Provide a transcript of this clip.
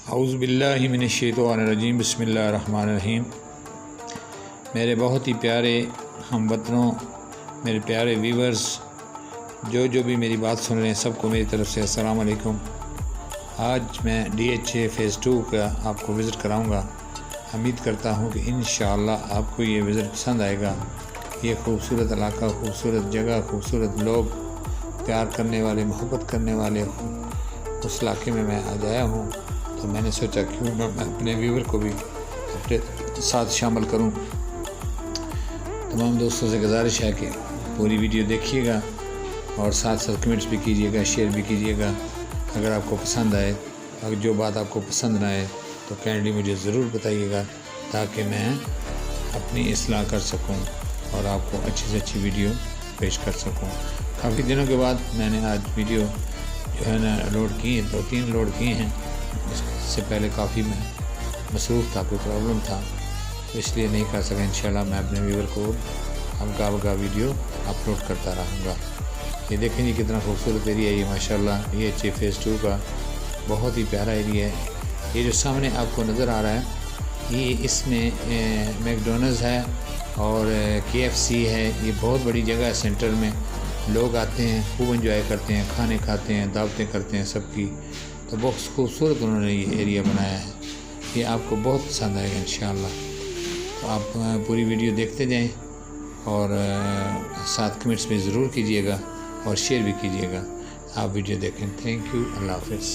اعوذ باللہ من الشیطان الرجیم بسم اللہ الرحمن الرحیم۔ میرے بہت ہی پیارے ہم وطنوں، میرے پیارے ویورز، جو بھی میری بات سن رہے ہیں، سب کو میری طرف سے السلام علیکم۔ آج میں DHA فیز 2 کا آپ کو وزٹ کراؤں گا۔ امید کرتا ہوں کہ انشاءاللہ آپ کو یہ وزٹ پسند آئے گا۔ یہ خوبصورت علاقہ، خوبصورت جگہ، خوبصورت لوگ، پیار کرنے والے، محبت کرنے والے اس علاقے میں آج آیا ہوں، تو میں نے سوچا کیوں میں اپنے ویور کو بھی اپنے ساتھ شامل کروں۔ تمام دوستوں سے گزارش ہے کہ پوری ویڈیو دیکھیے گا اور ساتھ کمنٹس بھی کیجیے گا، شیئر بھی کیجیے گا۔ اگر آپ کو پسند آئے، اگر جو بات آپ کو پسند نہ آئے تو کائنڈلی مجھے ضرور بتائیے گا، تاکہ میں اپنی اصلاح کر سکوں اور آپ کو اچھی سے اچھی ویڈیو پیش کر سکوں۔ کافی دنوں کے بعد میں نے آج ویڈیو جو ہے نا لوڈ کی، 2-3 لوڈ کیے ہیں۔ اس سے پہلے کافی میں مصروف تھا، کوئی پرابلم تھا، تو اس لیے نہیں کر سکا۔ انشاءاللہ میں اپنے ویور کو ہمگاہ بگاہ ویڈیو اپلوڈ کرتا رہوں گا۔ یہ دیکھیں جی کتنا خوبصورت ایریا ہے یہ، ماشاءاللہ DHA فیز 2 کا بہت ہی پیارا ایریا ہے۔ یہ جو سامنے آپ کو نظر آ رہا ہے، یہ اس میں میکڈونلڈز ہے اور KFC ہے۔ یہ بہت بڑی جگہ ہے، سینٹر میں لوگ آتے ہیں، خوب انجوائے کرتے ہیں، کھانے کھاتے ہیں، دعوتیں کرتے ہیں سب کی۔ تو بہت خوبصورت انہوں نے یہ ایریا بنایا ہے، یہ آپ کو بہت پسند آئے گا انشاءاللہ۔ تو آپ پوری ویڈیو دیکھتے جائیں اور ساتھ کمنٹس میں ضرور کیجیے گا اور شیئر بھی کیجیے گا۔ آپ ویڈیو دیکھیں۔ تھینک یو، اللہ حافظ۔